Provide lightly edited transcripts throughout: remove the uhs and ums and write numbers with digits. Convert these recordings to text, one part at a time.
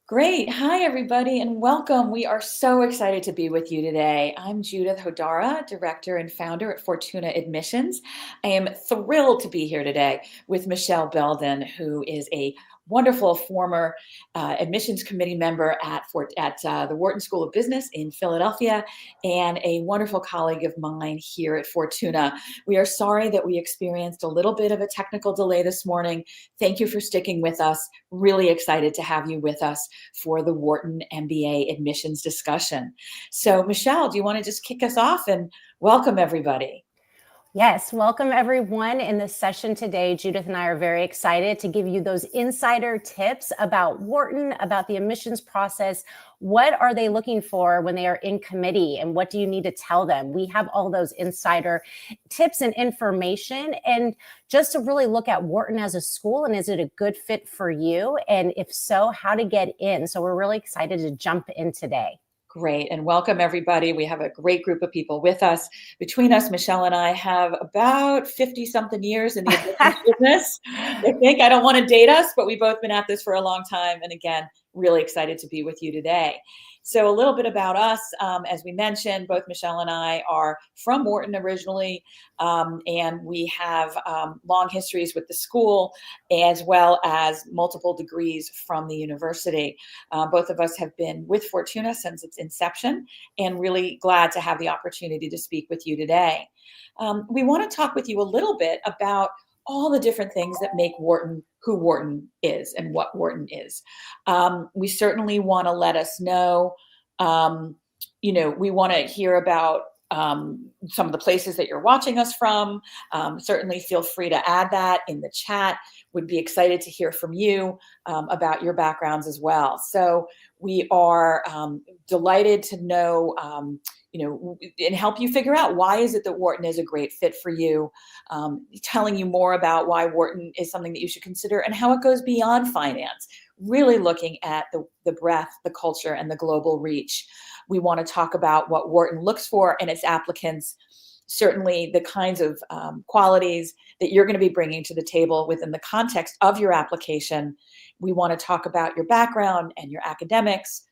Great. Hi, everybody, and welcome. We are so excited to be with you today. I'm Judith Hodara, Director and Founder at Fortuna Admissions. I am thrilled to be here today with Michel Belden, who is a wonderful former admissions committee member at the Wharton School of Business in Philadelphia and a wonderful colleague of mine here at Fortuna. We are sorry that we experienced a little bit of a technical delay this morning. Thank you for sticking with us. Really excited to have you with us for the Wharton MBA admissions discussion. So Michel, do you want to just kick us off and welcome everybody? Yes, welcome everyone in this session today. Judith and I are very excited to give you those insider tips about Wharton, about the admissions process. What are they looking for when they are in committee, and what do you need to tell them? We have all those insider tips and information, and just to really look at Wharton as a school, and is it a good fit for you? And if so, how to get in. So we're really excited to jump in today. Great, and welcome everybody. We have a great group of people with us. Between us, Michel and I have about 50-something years in the admissions business. I don't want to date us, but we've both been at this for a long time. And again, really excited to be with you today. So a little bit about us, as we mentioned, both Michel and I are from Wharton originally, and we have long histories with the school as well as multiple degrees from the university. Both of us have been with Fortuna since its inception and really glad to have the opportunity to speak with you today. We want to talk with you a little bit about all the different things that make Wharton who Wharton is and what Wharton is. We certainly want to let us know, we want to hear about some of the places that you're watching us from. Certainly feel free to add that in the chat. Would be excited to hear from you about your backgrounds as well. So we are delighted to know, and help you figure out why is it that Wharton is a great fit for you, telling you more about why Wharton is something that you should consider and how it goes beyond finance, really looking at the breadth, the culture, and the global reach. We want to talk about what Wharton looks for in its applicants, certainly the kinds of qualities that you're going to be bringing to the table within the context of your application. We want to talk about your background and your academics,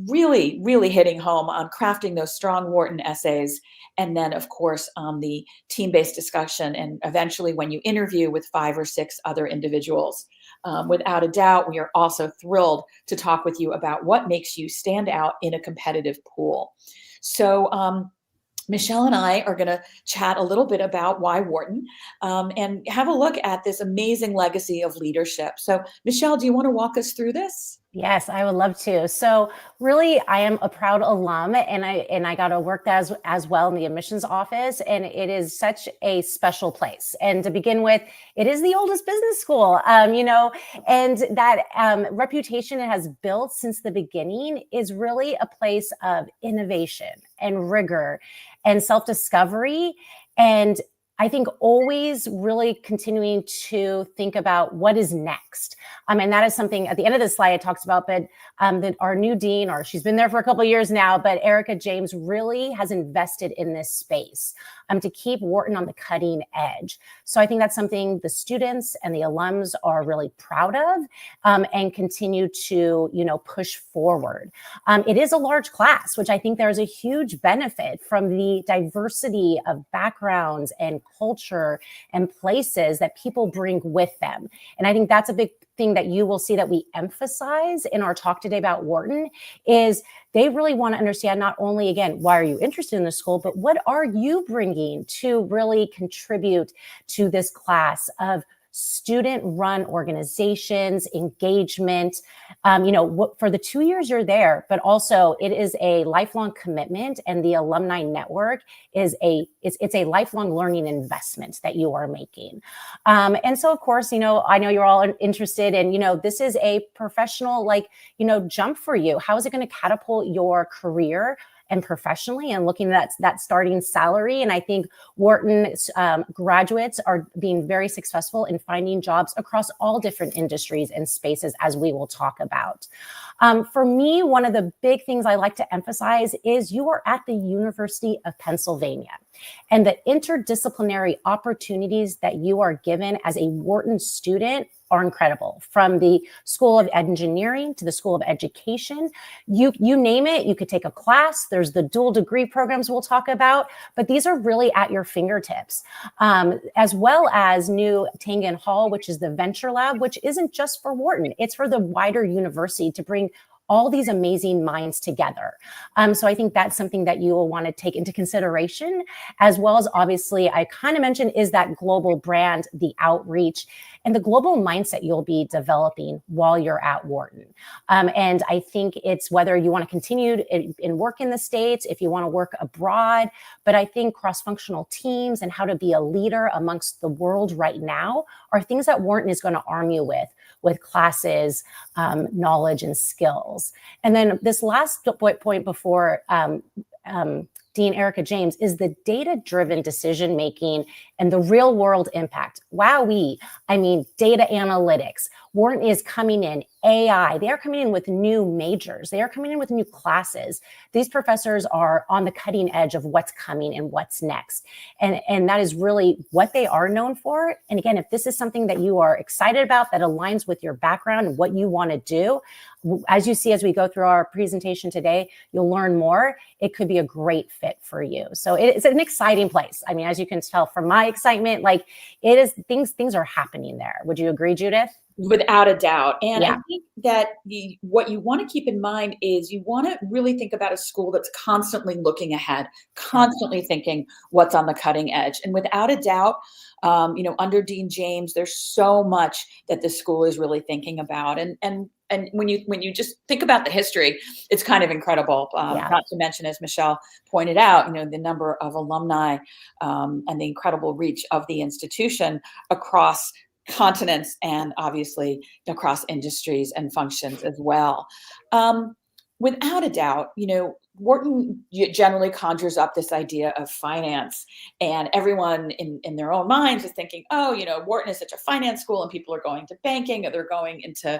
really, really hitting home on crafting those strong Wharton essays. And then, of course, the team-based discussion, and eventually when you interview with 5 or 6 other individuals. Without a doubt, we are also thrilled to talk with you about what makes you stand out in a competitive pool. So Michel and I are going to chat a little bit about why Wharton, and have a look at this amazing legacy of leadership. So Michel, do you want to walk us through this? Yes, I would love to. So really, I am a proud alum, and I got to work as well in the admissions office, and it is such a special place. And to begin with, it is the oldest business school, and that reputation it has built since the beginning is really a place of innovation and rigor and self-discovery, and I think always really continuing to think about what is next. And that is something at the end of this slide it talks about, but that our new dean, or she's been there for a couple of years now, but Erica James really has invested in this space to keep Wharton on the cutting edge. So I think that's something the students and the alums are really proud of, and continue to, push forward. It is a large class, which I think there's a huge benefit from the diversity of backgrounds and culture and places that people bring with them. And I think that's a big thing that you will see that we emphasize in our talk today about Wharton is they really want to understand not only, again, why are you interested in the school, but what are you bringing to really contribute to this class of student-run organizations, engagement, for the 2 years you're there, but also it is a lifelong commitment, and the alumni network is it's a lifelong learning investment that you are making. And so, of course, I know you're all interested in, this is a professional, jump for you. How is it going to catapult your career and professionally, and looking at that starting salary? And I think Wharton graduates are being very successful in finding jobs across all different industries and spaces, as we will talk about. For me, one of the big things I like to emphasize is you are at the University of Pennsylvania, and the interdisciplinary opportunities that you are given as a Wharton student are incredible. From the School of Engineering to the School of Education, you name it, you could take a class. There's the dual degree programs we'll talk about, but these are really at your fingertips, as well as new Tangen Hall, which is the Venture Lab, which isn't just for Wharton, it's for the wider university to bring all these amazing minds together. So I think that's something that you will want to take into consideration, as well as obviously I kind of mentioned is that global brand, the outreach, and the global mindset you'll be developing while you're at Wharton. And I think it's whether you want to continue in work in the States, if you want to work abroad, but I think cross-functional teams and how to be a leader amongst the world right now are things that Wharton is going to arm you with classes, knowledge, and skills. And then this last point before Dean Erica James is the data-driven decision-making and the real-world impact. Wowee, I mean, data analytics. Wharton is coming in, AI. They are coming in with new majors. They are coming in with new classes. These professors are on the cutting edge of what's coming and what's next. And that is really what they are known for. And again, if this is something that you are excited about, that aligns with your background and what you want to do, as you see, as we go through our presentation today, you'll learn more. It could be a great fit for you. So it's an exciting place. I mean, as you can tell from my excitement, like it is, things are happening there. Would you agree, Judith? Without a doubt. And Yeah. I think that what you want to keep in mind is you want to really think about a school that's constantly looking ahead, constantly thinking what's on the cutting edge. And without a doubt, under Dean James, there's so much that the school is really thinking about. And when you just think about the history, it's kind of incredible. Not to mention, as Michel pointed out, the number of alumni and the incredible reach of the institution across continents and obviously across industries and functions as well. Without a doubt, Wharton generally conjures up this idea of finance, and everyone in their own minds is thinking, oh, Wharton is such a finance school and people are going to banking or they're going into,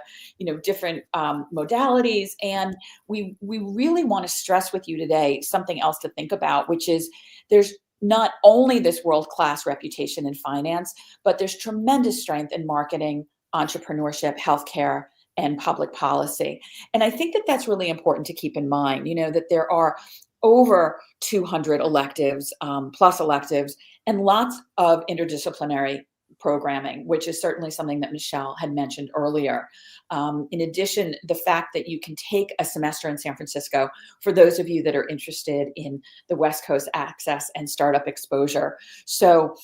different modalities. And we really want to stress with you today something else to think about, which is there's not only this world-class reputation in finance, but there's tremendous strength in marketing, entrepreneurship, healthcare, and public policy. And I think that that's really important to keep in mind, that there are over 200 electives, plus electives, and lots of interdisciplinary programming, which is certainly something that Michel had mentioned earlier. In addition, the fact that you can take a semester in San Francisco for those of you that are interested in the West Coast access and startup exposure. So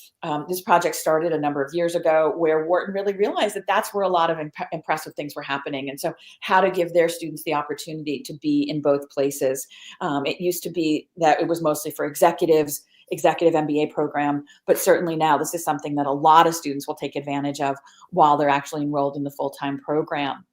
this project started a number of years ago where Wharton really realized that that's where a lot of impressive things were happening. And so how to give their students the opportunity to be in both places. It used to be that it was mostly for executive MBA program, but certainly now this is something that a lot of students will take advantage of while they're actually enrolled in the full-time program.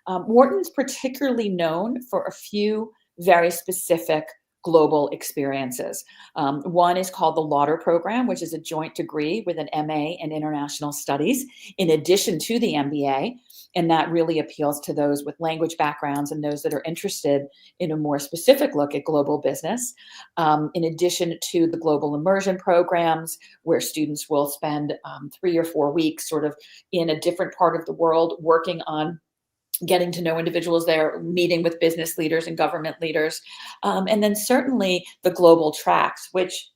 Wharton's particularly known for a few very specific global experiences. One is called the Lauder program, which is a joint degree with an MA in International Studies, in addition to the MBA. And that really appeals to those with language backgrounds and those that are interested in a more specific look at global business. In addition to the global immersion programs, where students will spend 3 or 4 weeks sort of in a different part of the world working on getting to know individuals there, meeting with business leaders and government leaders. And then certainly the global tracks, which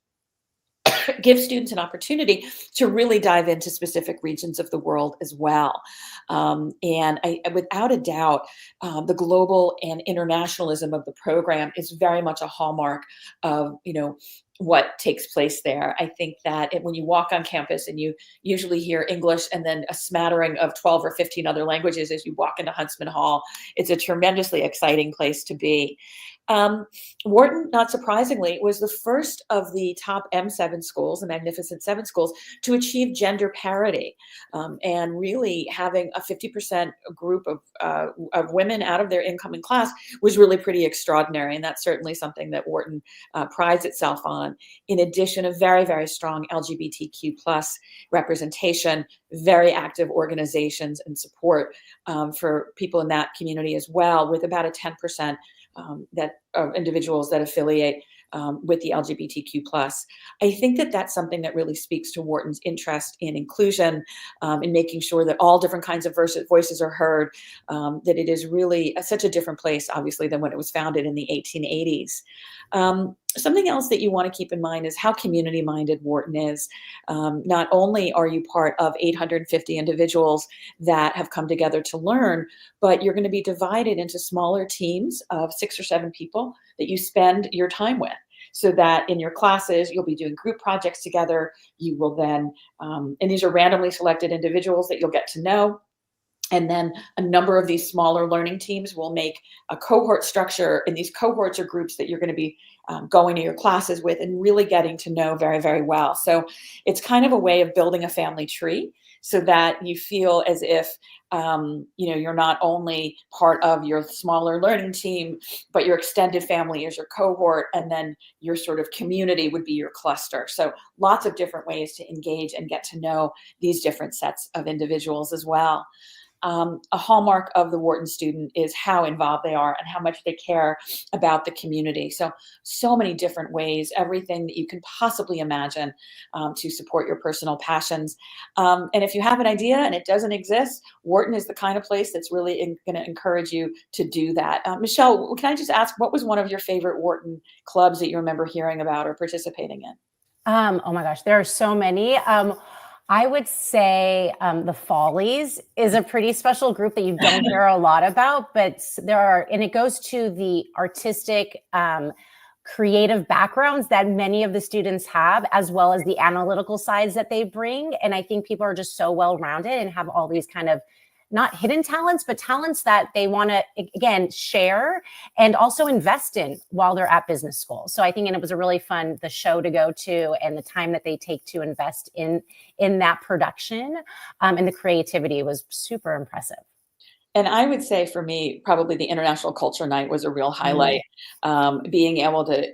give students an opportunity to really dive into specific regions of the world as well. And without a doubt, the global and internationalism of the program is very much a hallmark of, what takes place there. I think that when you walk on campus and you usually hear English and then a smattering of 12 or 15 other languages as you walk into Huntsman Hall, it's a tremendously exciting place to be. Wharton, not surprisingly, was the first of the top M7 schools, the Magnificent Seven schools, to achieve gender parity, and really having a 50% group of women out of their incoming class was really pretty extraordinary, and that's certainly something that Wharton prides itself on. In addition, a very, very strong LGBTQ plus representation, very active organizations and support for people in that community as well, with about a 10% that of individuals that affiliate with the LGBTQ plus. I think that that's something that really speaks to Wharton's interest in inclusion, in making sure that all different kinds of voices are heard, that it is really such a different place, obviously, than when it was founded in the 1880s. Something else that you want to keep in mind is how community-minded Wharton is. Not only are you part of 850 individuals that have come together to learn, but you're going to be divided into smaller teams of 6 or 7 people that you spend your time with. So that in your classes, you'll be doing group projects together. You will then, and these are randomly selected individuals that you'll get to know. And then a number of these smaller learning teams will make a cohort structure. And these cohorts are groups that you're going to be going to your classes with and really getting to know very, very well. So it's kind of a way of building a family tree so that you feel as if, you're not only part of your smaller learning team, but your extended family is your cohort, and then your sort of community would be your cluster. So lots of different ways to engage and get to know these different sets of individuals as well. A hallmark of the Wharton student is how involved they are and how much they care about the community. So many different ways, everything that you can possibly imagine to support your personal passions. And if you have an idea and it doesn't exist, Wharton is the kind of place that's really going to encourage you to do that. Michel, can I just ask, what was one of your favorite Wharton clubs that you remember hearing about or participating in? Oh my gosh, there are so many. I would say the Follies is a pretty special group that you don't hear a lot about, but and it goes to the artistic, creative backgrounds that many of the students have, as well as the analytical sides that they bring. And I think people are just so well-rounded and have all these kind of not hidden talents, but talents that they want to, again, share and also invest in while they're at business school. So I think, and it was a really fun, the show to go to and the time that they take to invest in that production, and the creativity was super impressive. And I would say for me, probably the International Culture Night was a real highlight. Being able to,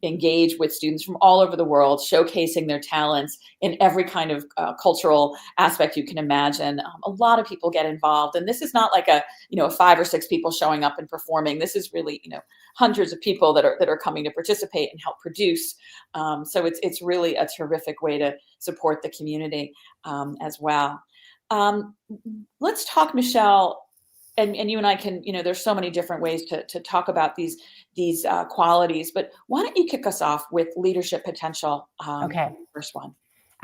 engage with students from all over the world, showcasing their talents in every kind of cultural aspect you can imagine. A lot of people get involved, and this is not like a 5 or 6 people showing up and performing. This is really hundreds of people that are coming to participate and help produce. So it's really a terrific way to support the community as well. Let's talk, Michel. And you and I can, there's so many different ways to talk about these qualities, but why don't you kick us off with leadership potential? Okay. First one.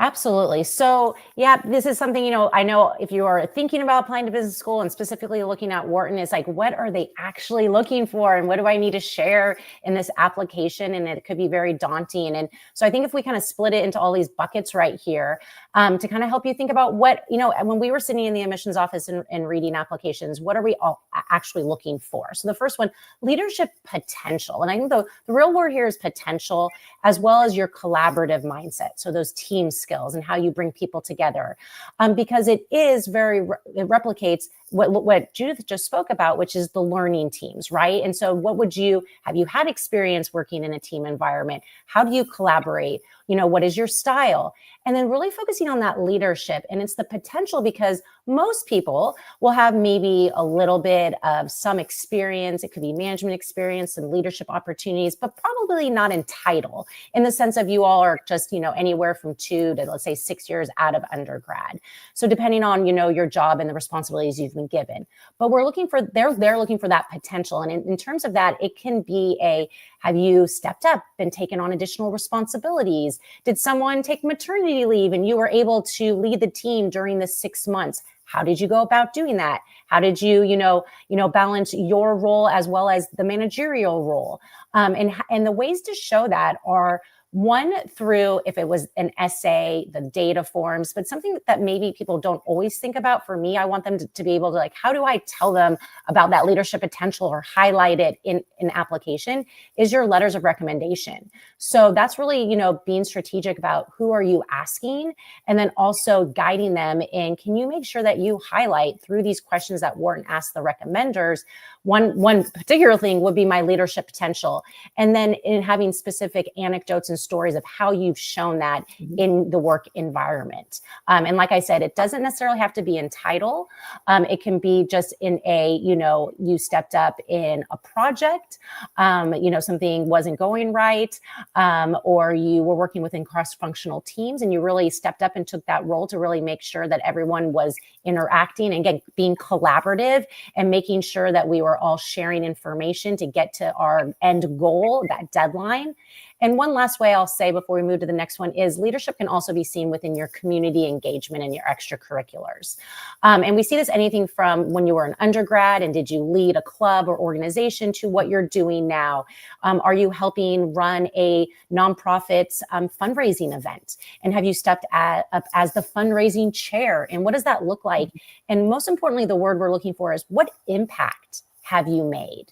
Absolutely. So yeah, this is something, I know if you are thinking about applying to business school and specifically looking at Wharton, it's like, what are they actually looking for? And what do I need to share in this application? And it could be very daunting. And so I think if we kind of split it into all these buckets right here, to kind of help you think about what, when we were sitting in the admissions office and reading applications, what are we all actually looking for? So the first one, leadership potential. And I think the real word here is potential, as well as your collaborative mindset. So those team skills and how you bring people together, because it replicates what Judith just spoke about, which is the learning teams, right? And so have you had experience working in a team environment? How do you collaborate? What is your style? And then really focusing on that leadership. And it's the potential, because most people will have maybe a little bit of some experience. It could be management experience and leadership opportunities, but probably not in title, in the sense of you all are just, anywhere from 2 to, let's say, 6 years out of undergrad. So depending on, your job and the responsibilities you've been given, but they're looking for that potential. And in terms of that, it can be have you stepped up and taken on additional responsibilities? Did someone take maternity leave and you were able to lead the team during the 6 months? How did you go about doing that? How did you, balance your role as well as the managerial role? And the ways to show that are, one, through, if it was an essay, the data forms, but something that maybe people don't always think about. For me, I want them to be able to, how do I tell them about that leadership potential or highlight it in an application, is your letters of recommendation. So that's really, being strategic about who are you asking, and then also guiding them in, can you make sure that you highlight through these questions that Wharton asks the recommenders. One particular thing would be my leadership potential. And then in having specific anecdotes and stories of how you've shown that in the work environment. And like I said, it doesn't necessarily have to be in title. It can be just in a, you stepped up in a project, something wasn't going right, or you were working within cross-functional teams and you really stepped up and took that role to really make sure that everyone was interacting and again, being collaborative and making sure that we were all sharing information to get to our end goal, that deadline. And one last way I'll say before we move to the next one is leadership can also be seen within your community engagement and your extracurriculars. And we see this anything from when you were an undergrad and did you lead a club or organization to what you're doing now. Are you helping run a nonprofit fundraising event? And have you stepped up as the fundraising chair? And what does that look like? And most importantly, the word we're looking for is what impact have you made?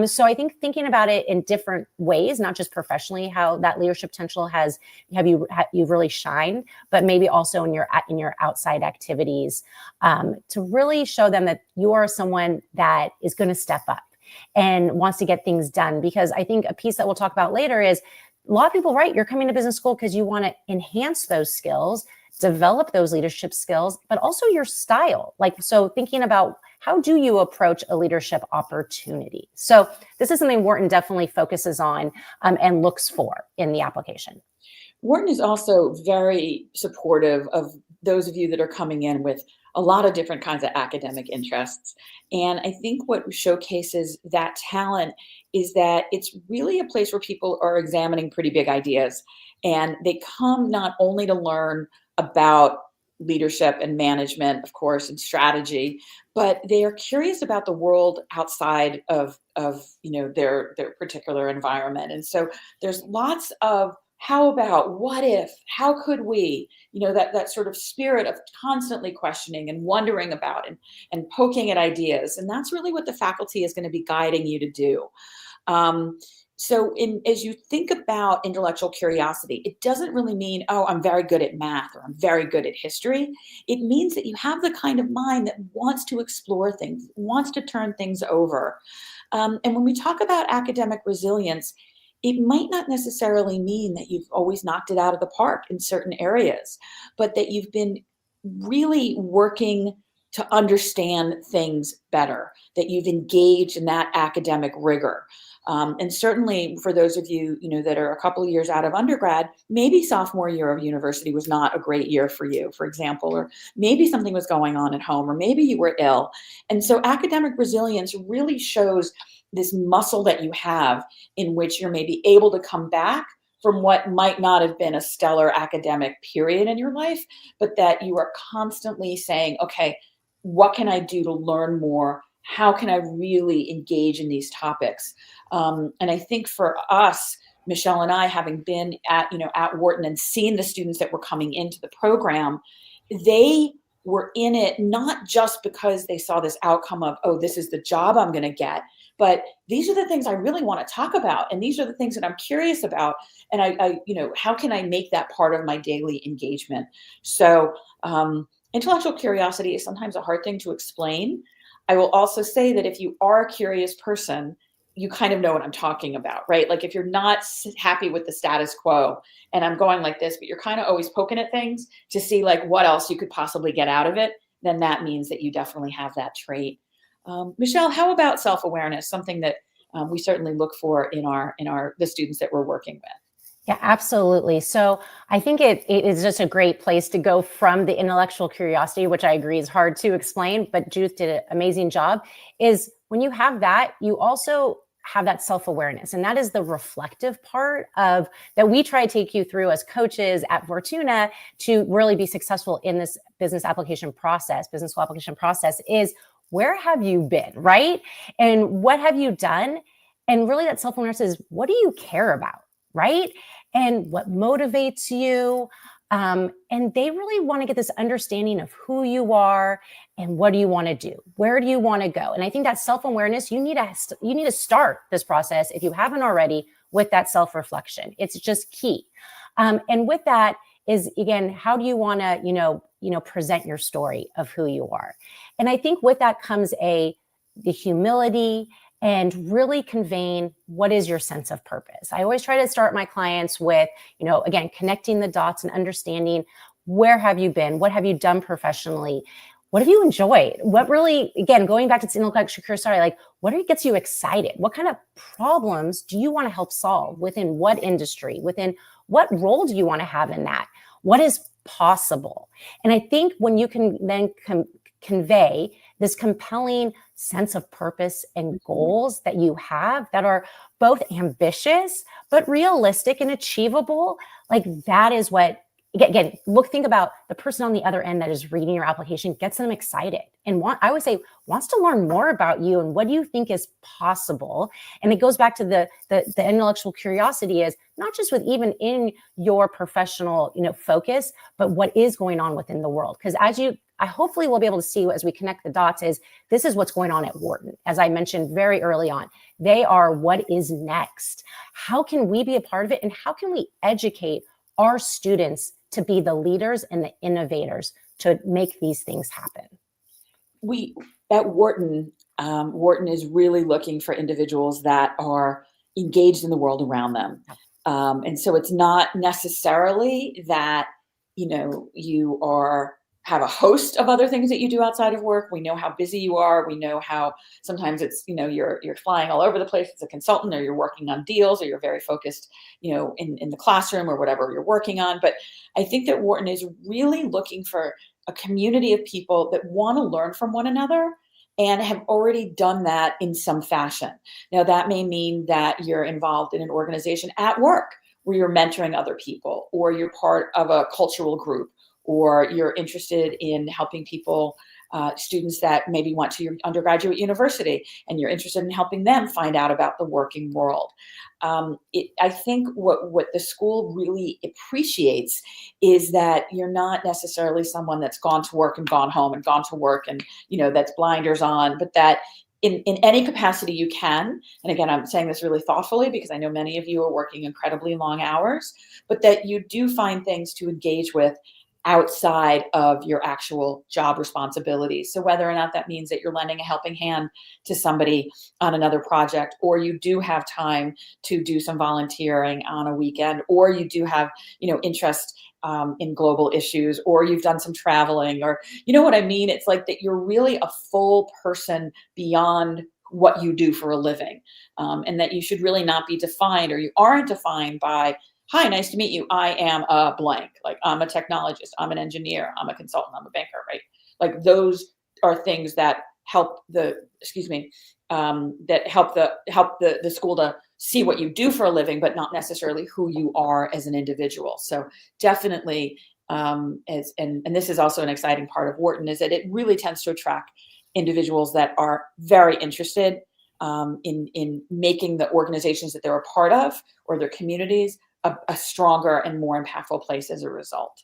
So I think thinking about it in different ways, not just professionally, how that leadership potential you've really shined, but maybe also in your outside activities, to really show them that you are someone that is going to step up and wants to get things done. Because I think a piece that we'll talk about later is a lot of people, right? You're coming to business school because you want to enhance those skills, develop those leadership skills, but also your style. So thinking about how do you approach a leadership opportunity? So this is something Wharton definitely focuses on and looks for in the application. Wharton is also very supportive of those of you that are coming in with a lot of different kinds of academic interests. And I think what showcases that talent is that it's really a place where people are examining pretty big ideas. And they come not only to learn about leadership and management, of course, and strategy, but they are curious about the world outside of their particular environment. And so there's lots of how about, what if, how could we, that sort of spirit of constantly questioning and wondering about and poking at ideas. And that's really what the faculty is going to be guiding you to do. So as you think about intellectual curiosity, it doesn't really mean, oh, I'm very good at math or I'm very good at history. It means that you have the kind of mind that wants to explore things, wants to turn things over. And when we talk about academic resilience, it might not necessarily mean that you've always knocked it out of the park in certain areas, but that you've been really working to understand things better, that you've engaged in that academic rigor. And certainly for those of you, that are a couple of years out of undergrad, maybe sophomore year of university was not a great year for you, for example, or maybe something was going on at home, or maybe you were ill. And so academic resilience really shows this muscle that you have in which you're maybe able to come back from what might not have been a stellar academic period in your life, but that you are constantly saying, okay, what can I do to learn more? How can I really engage in these topics? And I think for us, Michel and I, having been at Wharton and seen the students that were coming into the program, they were in it not just because they saw this outcome of, oh, this is the job I'm going to get, but these are the things I really want to talk about. And these are the things that I'm curious about. And I how can I make that part of my daily engagement? So intellectual curiosity is sometimes a hard thing to explain. I will also say that if you are a curious person, you kind of know what I'm talking about, right? Like if you're not happy with the status quo, and I'm going like this, but you're kind of always poking at things to see like what else you could possibly get out of it, then that means that you definitely have that trait. Michel, how about self-awareness? Something that we certainly look for in the students that we're working with. Yeah, absolutely. So I think it is just a great place to go from the intellectual curiosity, which I agree is hard to explain, but Judith did an amazing job, is when you have that, you also have that self-awareness. And that is the reflective part of that we try to take you through as coaches at Fortuna to really be successful in this business school application process is where have you been, right? And what have you done? And really that self-awareness is what do you care about? Right? And what motivates you. And they really want to get this understanding of who you are and what do you want to do? Where do you want to go? And I think that self-awareness, you need to start this process, if you haven't already, with that self-reflection. It's just key. And with that is, again, how do you want to, present your story of who you are? And I think with that comes the humility and really conveying what is your sense of purpose. I always try to start my clients with, again, connecting the dots and understanding where have you been? What have you done professionally? What have you enjoyed? What really, again, going back to this intellectual curiosity, like what gets you excited? What kind of problems do you want to help solve within what industry? Within what role do you want to have in that? What is possible? And I think when you can then convey this compelling sense of purpose and goals that you have that are both ambitious, but realistic and achievable, like that is what, again, think about the person on the other end that is reading your application, gets them excited and I would say wants to learn more about you and what do you think is possible. And it goes back to the intellectual curiosity is not just with even in your professional, focus, but what is going on within the world. Because I hopefully will be able to see as we connect the dots is this is what's going on at Wharton. As I mentioned very early on, they are what is next. How can we be a part of it? And how can we educate our students to be the leaders and the innovators to make these things happen? We at Wharton, Wharton is really looking for individuals that are engaged in the world around them. And so it's not necessarily that, you have a host of other things that you do outside of work. We know how busy you are. We know how sometimes it's, you're flying all over the place as a consultant, or you're working on deals, or you're very focused, in the classroom or whatever you're working on. But I think that Wharton is really looking for a community of people that want to learn from one another and have already done that in some fashion. Now, that may mean that you're involved in an organization at work where you're mentoring other people, or you're part of a cultural group, or you're interested in helping people, students that maybe went to your undergraduate university, and you're interested in helping them find out about the working world. I think what the school really appreciates is that you're not necessarily someone that's gone to work and gone home and gone to work and, that's blinders on, but that in any capacity you can, and again, I'm saying this really thoughtfully because I know many of you are working incredibly long hours, but that you do find things to engage with outside of your actual job responsibilities. So whether or not that means that you're lending a helping hand to somebody on another project, or you do have time to do some volunteering on a weekend, or you do have, interest in global issues, or you've done some traveling, or you know what I mean? It's like that you're really a full person beyond what you do for a living, and that you should really not be defined, or you aren't defined by, hi, nice to meet you. I am a blank. Like I'm a technologist, I'm an engineer, I'm a consultant, I'm a banker, right? Like those are things that help that help the school to see what you do for a living, but not necessarily who you are as an individual. So definitely, and this is also an exciting part of Wharton, is that it really tends to attract individuals that are very interested in making the organizations that they're a part of, or their communities, a stronger and more impactful place as a result.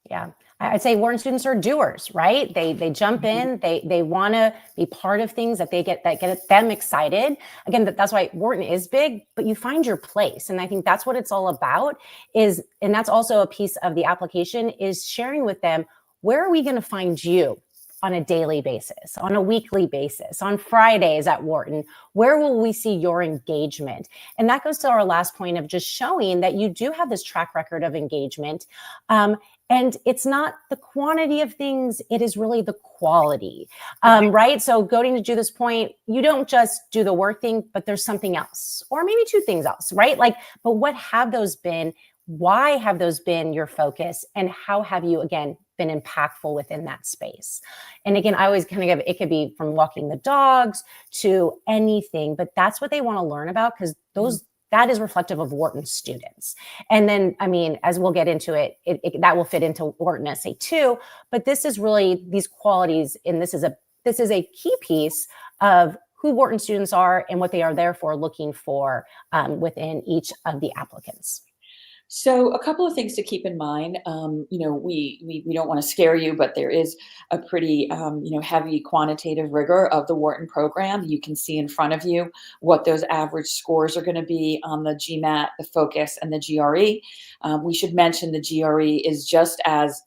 Yeah, I'd say Wharton students are doers, right? They jump in, they want to be part of things that get them excited. Again, that's why Wharton is big, but you find your place. And I think that's what it's all about and that's also a piece of the application, is sharing with them, where are we going to find you on a daily basis, on a weekly basis, on Fridays at Wharton? Where will we see your engagement? And that goes to our last point of just showing that you do have this track record of engagement. And it's not the quantity of things, it is really the quality, right? So going to Judith's point, you don't just do the work thing, but there's something else, or maybe two things else, right? But what have those been? Why have those been your focus? And how have you, again, been impactful within that space? And again, I always kind of it could be from walking the dogs to anything, but that's what they want to learn about, because that is reflective of Wharton students. And then, as we'll get into it, that will fit into Wharton SA too, but this is really these qualities, and this is a key piece of who Wharton students are and what they are therefore looking for within each of the applicants. So a couple of things to keep in mind. We don't want to scare you, but there is a pretty heavy quantitative rigor of the Wharton program. You can see in front of you what those average scores are going to be on the GMAT, the Focus, and the GRE. We should mention the GRE is just as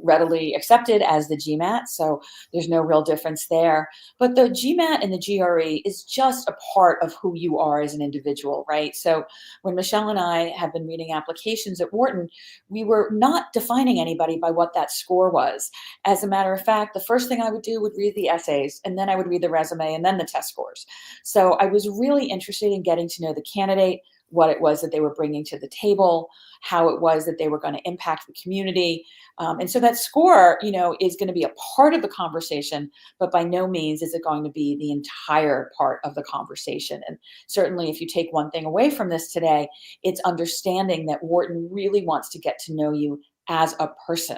readily accepted as the GMAT, so there's no real difference there. But the GMAT and the GRE is just a part of who you are as an individual, right? So when Michel and I have been reading applications at Wharton, we were not defining anybody by what that score was. As a matter of fact, the first thing I would do would read the essays, and then I would read the resume and then the test scores. So I was really interested in getting to know the candidate, what it was that they were bringing to the table, how it was that they were going to impact the community. And so that score, is going to be a part of the conversation, but by no means is it going to be the entire part of the conversation. And certainly if you take one thing away from this today, it's understanding that Wharton really wants to get to know you as a person.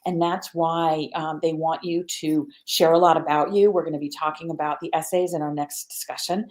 And that's why they want you to share a lot about you. We're going to be talking about the essays in our next discussion.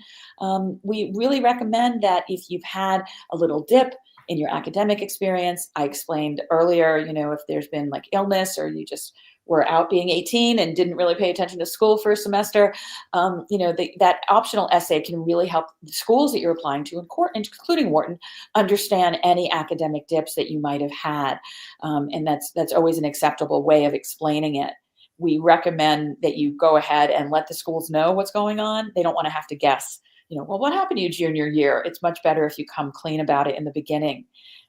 We really recommend that if you've had a little dip in your academic experience, I explained earlier, if there's been like illness or you just were out being 18 and didn't really pay attention to school for a semester, that optional essay can really help the schools that you're applying to, including Wharton, understand any academic dips that you might have had. And that's always an acceptable way of explaining it. We recommend that you go ahead and let the schools know what's going on. They don't want to have to guess, well, what happened to you junior year? It's much better if you come clean about it in the beginning.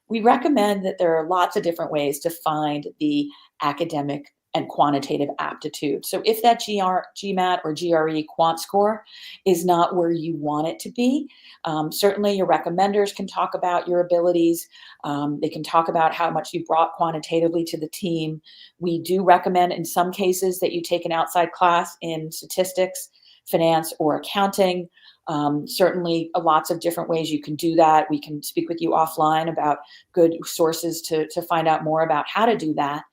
We recommend that there are lots of different ways to find the academic and quantitative aptitude. So if that GMAT or GRE quant score is not where you want it to be, certainly your recommenders can talk about your abilities. They can talk about how much you brought quantitatively to the team. We do recommend in some cases that you take an outside class in statistics, finance, or accounting. Certainly lots of different ways you can do that. We can speak with you offline about good sources to find out more about how to do that.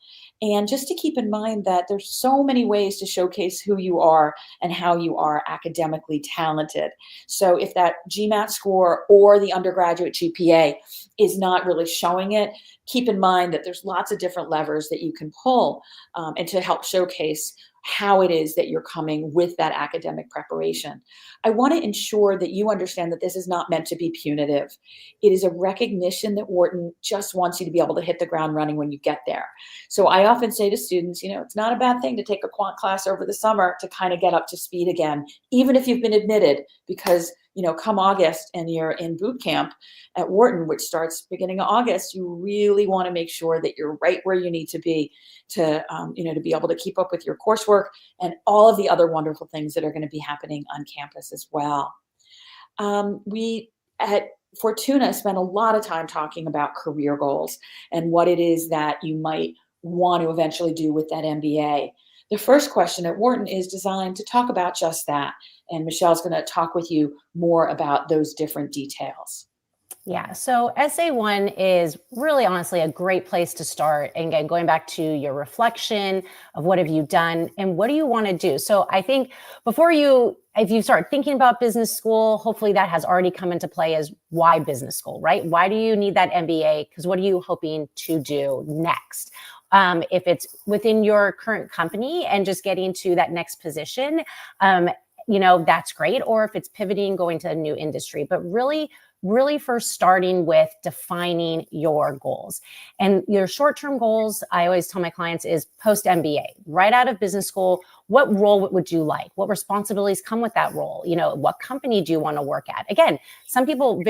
And just to keep in mind that there's so many ways to showcase who you are and how you are academically talented. So if that GMAT score or the undergraduate GPA is not really showing it, keep in mind that there's lots of different levers that you can pull and to help showcase how it is that you're coming with that academic preparation. I want to ensure that you understand that this is not meant to be punitive. It is a recognition that Wharton just wants you to be able to hit the ground running when you get there. So I often say to students, it's not a bad thing to take a quant class over the summer to kind of get up to speed again, even if you've been admitted, because come August and you're in boot camp at Wharton, which starts beginning of August, you really want to make sure that you're right where you need to be to be able to keep up with your coursework and all of the other wonderful things that are going to be happening on campus as well. We at Fortuna spend a lot of time talking about career goals and what it is that you might want to eventually do with that MBA. The first question at Wharton is designed to talk about just that. And Michel's going to talk with you more about those different details. Yeah, so SA1 is really honestly a great place to start. And again, going back to your reflection of what have you done and what do you want to do? So I think if you start thinking about business school, hopefully that has already come into play as why business school, right? Why do you need that MBA? Because what are you hoping to do next? If it's within your current company and just getting to that next position, that's great. Or if it's pivoting, going to a new industry, but really first starting with defining your goals. And your short-term goals, I always tell my clients, is post-MBA, right out of business school. What role would you like? What responsibilities come with that role? What company do you want to work at? Again, some people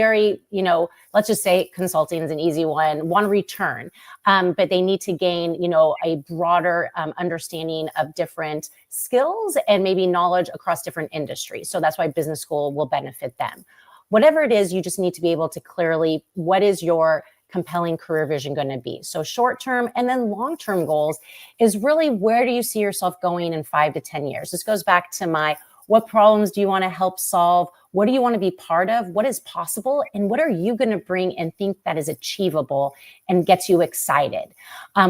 let's just say consulting is an easy one, want to return, but they need to gain, a broader understanding of different skills and maybe knowledge across different industries. So that's why business school will benefit them. Whatever it is, you just need to be able to clearly, what is your compelling career vision going to be? So short-term and then long-term goals is really, where do you see yourself going in 5 to 10 years? This goes back to what problems do you want to help solve? What do you want to be part of? What is possible? And what are you going to bring and think that is achievable and gets you excited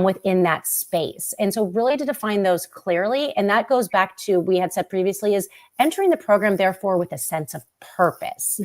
within that space? And so really to define those clearly, and that goes back to, we had said previously, is entering the program, therefore, with a sense of purpose.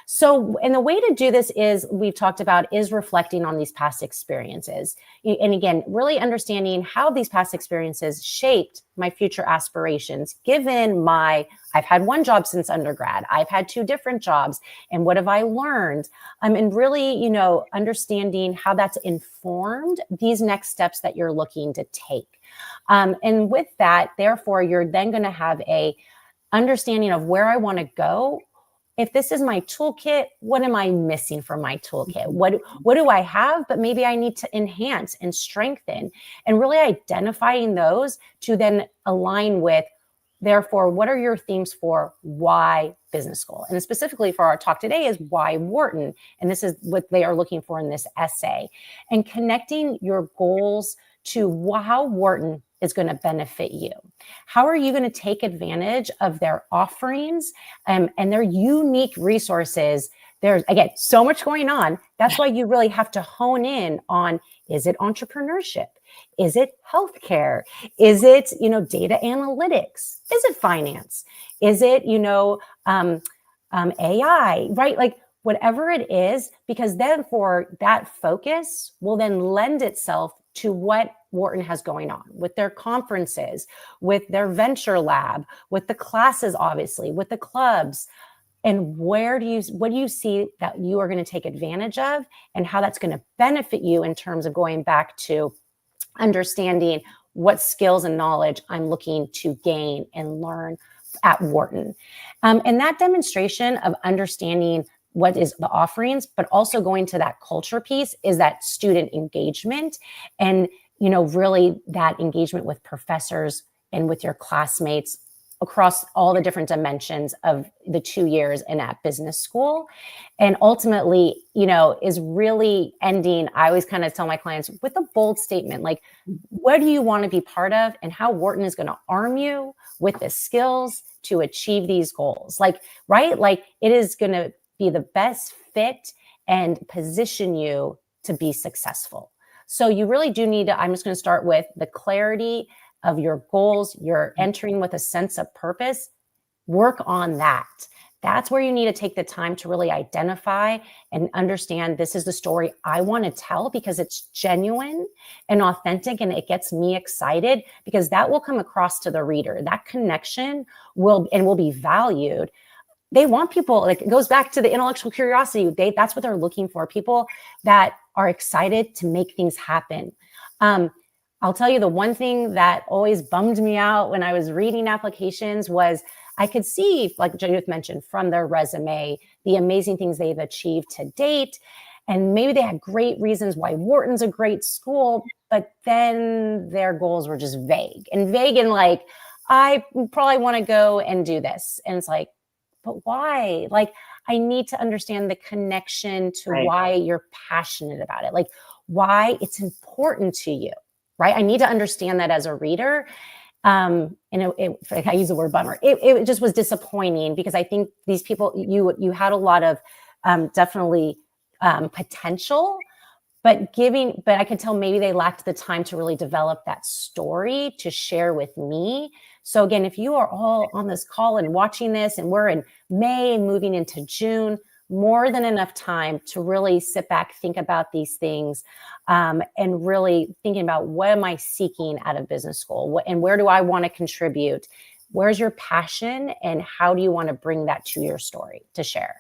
So, and the way to do this is, we've talked about, is reflecting on these past experiences. And again, really understanding how these past experiences shaped my future aspirations, given I've had one job since undergrad, I've had 2 different jobs, and what have I learned? And really, understanding how that's informed these next steps that you're looking to take. And with that, therefore, you're then going to have a understanding of where I want to go. If this is my toolkit, what am I missing from my toolkit? What do I have, but maybe I need to enhance and strengthen, and really identifying those to then align with, therefore, what are your themes for why business school? And specifically for our talk today is why Wharton. And this is what they are looking for in this essay. And connecting your goals to how Wharton is going to benefit you. How are you going to take advantage of their offerings and their unique resources? There's, again, so much going on. That's why you really have to hone in on, is it entrepreneurship? Is it healthcare? Is it, data analytics? Is it finance? Is it, AI, right? Like whatever it is, because then for that focus will then lend itself to what Wharton has going on with their conferences, with their venture lab, with the classes, obviously, with the clubs. And what do you see that you are going to take advantage of, and how that's going to benefit you in terms of going back to understanding what skills and knowledge I'm looking to gain and learn at Wharton. And that demonstration of understanding what is the offerings, but also going to that culture piece, is that student engagement, and really that engagement with professors and with your classmates across all the different dimensions of the 2 years in at business school. And ultimately, is really ending, I always kind of tell my clients, with a bold statement, like, what do you want to be part of, and how Wharton is going to arm you with the skills to achieve these goals. Like, right? Like, it is going to be the best fit and position you to be successful. So you really do need to, I'm just going to start with the clarity of your goals. You're entering with a sense of purpose. Work on that. That's where you need to take the time to really identify and understand, this is the story I want to tell because it's genuine and authentic, and it gets me excited, because that will come across to the reader. That connection will be valued. They want people, like, it goes back to the intellectual curiosity. That's what they're looking for. People that are excited to make things happen. I'll tell you, the one thing that always bummed me out when I was reading applications was I could see, like Judith mentioned, from their resume, the amazing things they've achieved to date. And maybe they had great reasons why Wharton's a great school, but then their goals were just vague and like, I probably want to go and do this. And it's like, but why? Like, I need to understand the connection to why you're passionate about it, like why it's important to you, right? I need to understand that as a reader. And I use the word bummer. It just was disappointing, because I think these people, you had a lot of definitely potential, but I could tell maybe they lacked the time to really develop that story to share with me. So again, if you are all on this call and watching this, and we're in May and moving into June, more than enough time to really sit back, think about these things, and really thinking about, what am I seeking out of business school? And where do I want to contribute? Where's your passion, and how do you want to bring that to your story to share?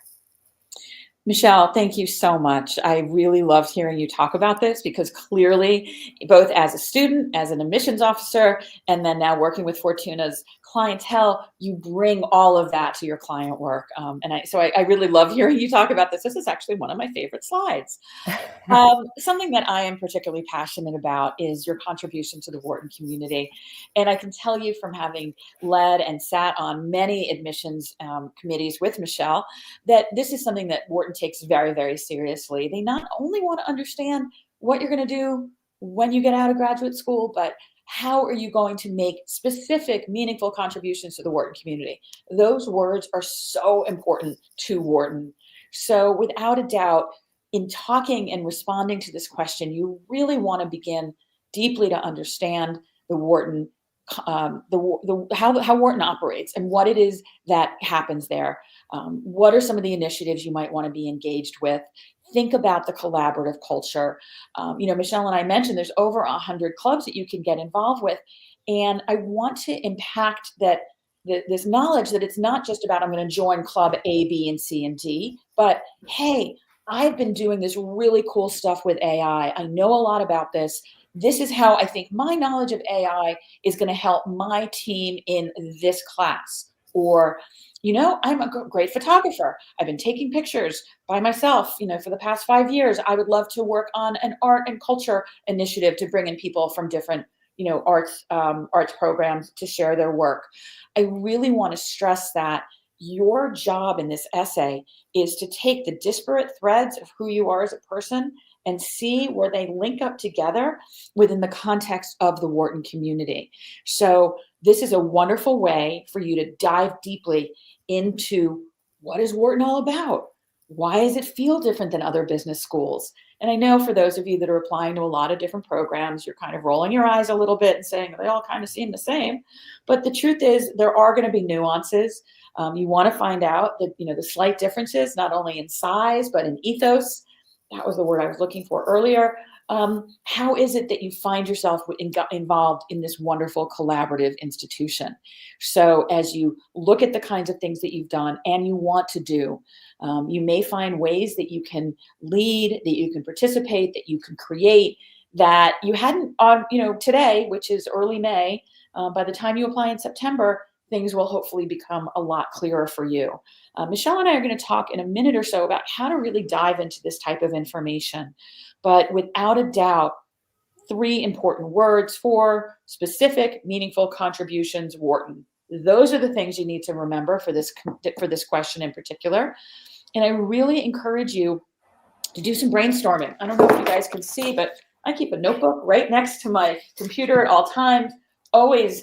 Michel, thank you so much. I really loved hearing you talk about this, because clearly, both as a student, as an admissions officer, and then now working with Fortuna's clientele, you bring all of that to your client work. So I really love hearing you talk about this. This is actually one of my favorite slides. Something that I am particularly passionate about is your contribution to the Wharton community. And I can tell you, from having led and sat on many admissions committees with Michel, that this is something that Wharton takes very, very seriously. They not only want to understand what you're going to do when you get out of graduate school, but how are you going to make specific, meaningful contributions to the Wharton community? Those words are so important to Wharton. So without a doubt, in talking and responding to this question, you really want to begin deeply to understand the Wharton, how Wharton operates and what it is that happens there. What are some of the initiatives you might want to be engaged with? Think about the collaborative culture. Michelle and I mentioned there's over 100 clubs that you can get involved with. And I want to impact this knowledge that it's not just about, I'm going to join club A, B, and C, and D, but hey, I've been doing this really cool stuff with AI. I know a lot about this. This is how I think my knowledge of AI is going to help my team in this class. Or, I'm a great photographer. I've been taking pictures by myself, for the past 5 years. I would love to work on an art and culture initiative to bring in people from different, arts programs to share their work. I really want to stress that your job in this essay is to take the disparate threads of who you are as a person and see where they link up together within the context of the Wharton community. So this is a wonderful way for you to dive deeply into what is Wharton all about? Why does it feel different than other business schools? And I know for those of you that are applying to a lot of different programs, you're kind of rolling your eyes a little bit and saying they all kind of seem the same. But the truth is there are going to be nuances. You want to find out that, the slight differences, not only in size, but in ethos. That was the word I was looking for earlier. How is it that you find yourself involved in this wonderful collaborative institution? So as you look at the kinds of things that you've done and you want to do, you may find ways that you can lead, that you can participate, that you can create, that you hadn't on, today, which is early May. By the time you apply in September, things will hopefully become a lot clearer for you. Michelle and I are going to talk in a minute or so about how to really dive into this type of information. But without a doubt, 3 important words for specific, meaningful contributions, Wharton. Those are the things you need to remember for this question in particular. And I really encourage you to do some brainstorming. I don't know if you guys can see, but I keep a notebook right next to my computer at all times, always,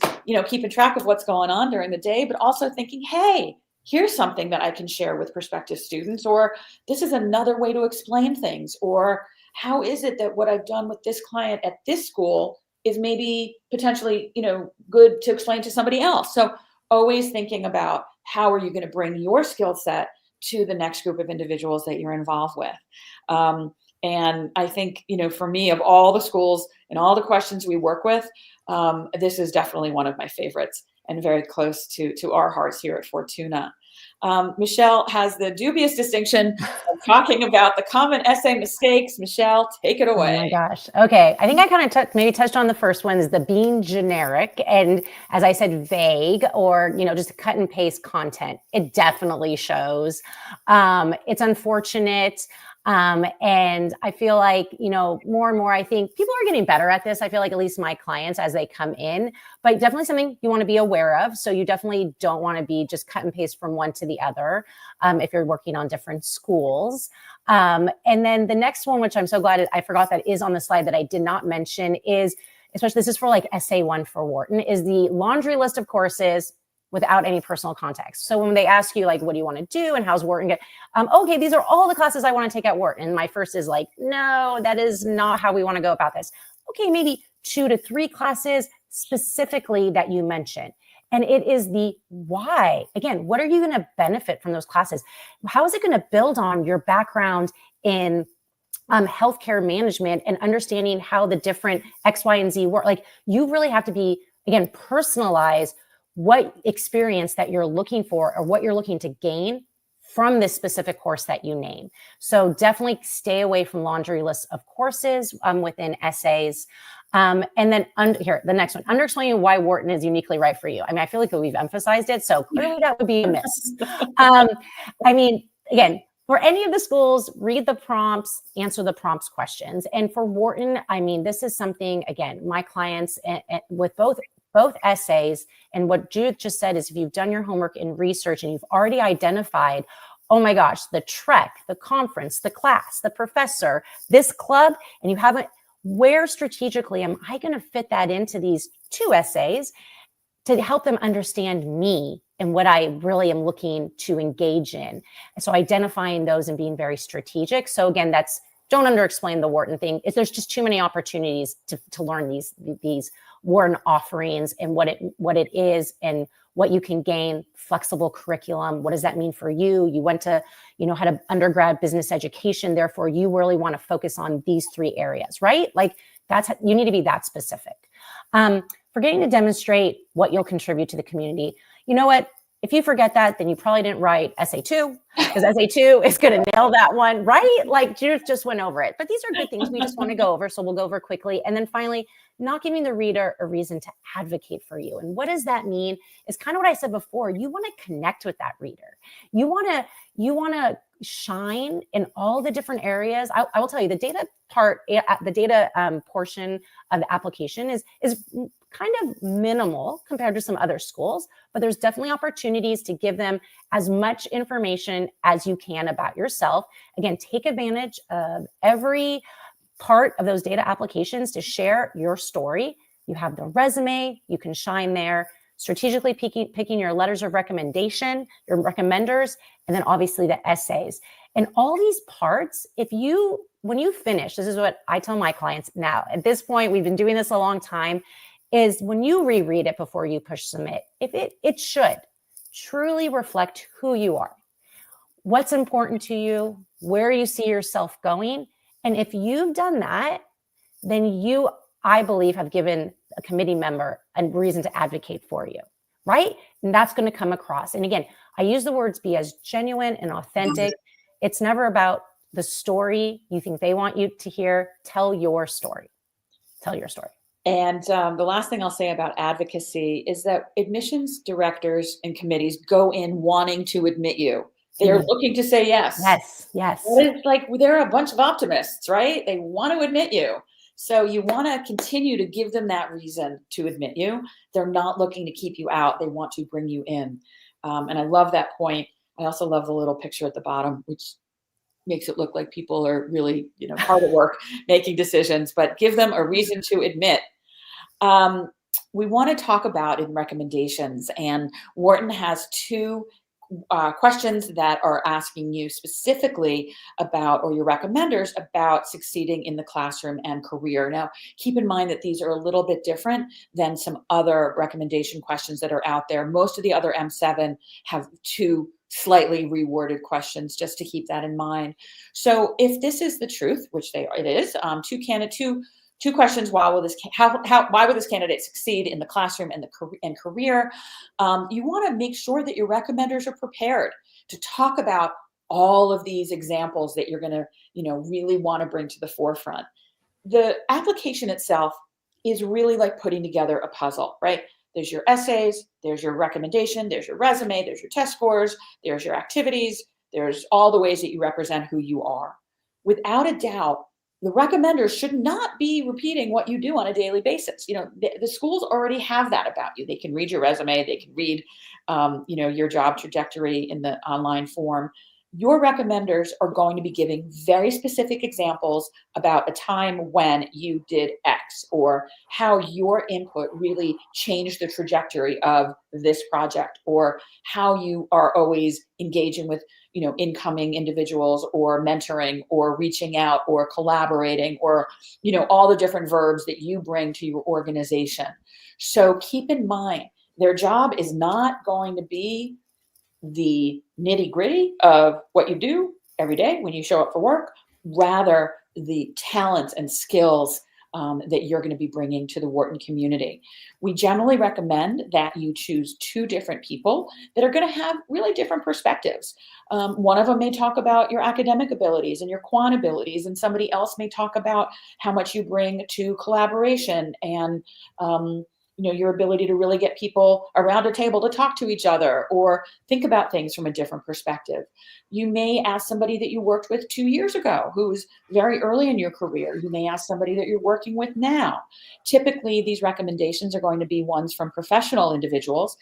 keeping track of what's going on during the day, but also thinking, hey, here's something that I can share with prospective students, or this is another way to explain things, or how is it that what I've done with this client at this school is maybe potentially, good to explain to somebody else. So always thinking about how are you going to bring your skill set to the next group of individuals that you're involved with. And I think, for me, of all the schools and all the questions we work with, this is definitely one of my favorites and very close to our hearts here at Fortuna. Michelle has the dubious distinction of talking about the common essay mistakes. Michelle, take it away. Oh my gosh. Okay. I think I kind of maybe touched on the first one, is the being generic. And as I said, vague, or, just cut and paste content. It definitely shows. It's unfortunate. And I feel like, more and more, I think people are getting better at this. I feel like at least my clients as they come in, but definitely something you want to be aware of. So you definitely don't want to be just cut and paste from one to the other, if you're working on different schools. And then the next one, which I'm so glad I forgot that is on the slide that I did not mention, is, especially this is for like essay 1 for Wharton, is the laundry list of courses without any personal context. So when they ask you, like, what do you want to do and how's Wharton get? Okay, these are all the classes I want to take at Wharton. And my first is like, no, that is not how we want to go about this. Okay, maybe 2 to 3 classes specifically that you mentioned. And it is the why. Again, what are you going to benefit from those classes? How is it going to build on your background in healthcare management and understanding how the different X, Y, and Z work? Like, you really have to be, again, personalize what experience that you're looking for or what you're looking to gain from this specific course that you name. So definitely stay away from laundry lists of courses within essays. And then here, the next one, under-explaining why Wharton is uniquely right for you. I mean, I feel like we've emphasized it, so clearly that would be a miss. Again, for any of the schools, read the prompts, answer the prompts questions. And for Wharton, this is something, again, my clients with both essays, and what Judith just said is, if you've done your homework and research and you've already identified, oh my gosh, the trek, the conference, the class, the professor, this club, and you haven't, where strategically am I going to fit that into these 2 essays to help them understand me and what I really am looking to engage in. And so identifying those and being very strategic. So again, that's, don't underexplain the Wharton thing. There's just too many opportunities to learn these Wharton offerings and what it is and what you can gain. Flexible curriculum. What does that mean for you? You went to, had an undergrad business education. Therefore, you really want to focus on these 3 areas, right? Like you need to be that specific. Forgetting to demonstrate what you'll contribute to the community. You know what? If you forget that, then you probably didn't write essay 2, because essay 2 is going to nail that one, right? Like Judith just went over it. But these are good things we just want to go over. So we'll go over quickly. And then finally, not giving the reader a reason to advocate for you. And what does that mean? Is kind of what I said before. You want to connect with that reader. You want to shine in all the different areas. I will tell you, the data part, the data portion of the application is kind of minimal compared to some other schools, but there's definitely opportunities to give them as much information as you can about yourself. Again, take advantage of every part of those data applications to share your story. You have the resume, you can shine there, strategically picking your letters of recommendation, your recommenders, and then obviously the essays. And all these parts, when you finish, this is what I tell my clients now, at this point, we've been doing this a long time, is when you reread it before you push submit, it should truly reflect who you are, what's important to you, where you see yourself going. And if you've done that, then you, I believe, have given a committee member a reason to advocate for you, right? And that's going to come across. And again, I use the words be as genuine and authentic. It's never about the story you think they want you to hear. Tell your story. Tell your story. And the last thing I'll say about advocacy is that admissions directors and committees go in wanting to admit you. They're looking to say yes. Yes. It's like they're a bunch of optimists, right? They want to admit you. So you want to continue to give them that reason to admit you. They're not looking to keep you out. They want to bring you in. And I love that point. I also love the little picture at the bottom, which makes it look like people are really, hard at work making decisions, but give them a reason to admit. We want to talk about in recommendations, and Wharton has 2 questions that are asking you specifically about, or your recommenders, about succeeding in the classroom and career. Now, keep in mind that these are a little bit different than some other recommendation questions that are out there. Most of the other M7 have 2 slightly reworded questions, just to keep that in mind. So if this is the truth, which it is, 2 questions. Why will this candidate succeed in the classroom and career? You want to make sure that your recommenders are prepared to talk about all of these examples that you're going to, really want to bring to the forefront. The application itself is really like putting together a puzzle, right? There's your essays, there's your recommendation, there's your resume, there's your test scores, there's your activities, there's all the ways that you represent who you are. Without a doubt, the recommenders should not be repeating what you do on a daily basis. The schools already have that about you. They can read your resume. They can read, your job trajectory in the online form. Your recommenders are going to be giving very specific examples about a time when you did X, or how your input really changed the trajectory of this project, or how you are always engaging with incoming individuals, or mentoring, or reaching out, or collaborating, or, all the different verbs that you bring to your organization. So keep in mind, their job is not going to be the nitty-gritty of what you do every day when you show up for work, rather the talents and skills that you're going to be bringing to the Wharton community. We generally recommend that you choose 2 different people that are going to have really different perspectives. One of them may talk about your academic abilities and your quant abilities, and somebody else may talk about how much you bring to collaboration and your ability to really get people around a table to talk to each other, or think about things from a different perspective. You may ask somebody that you worked with 2 years ago, who's very early in your career. You may ask somebody that you're working with now. Typically, these recommendations are going to be ones from professional individuals.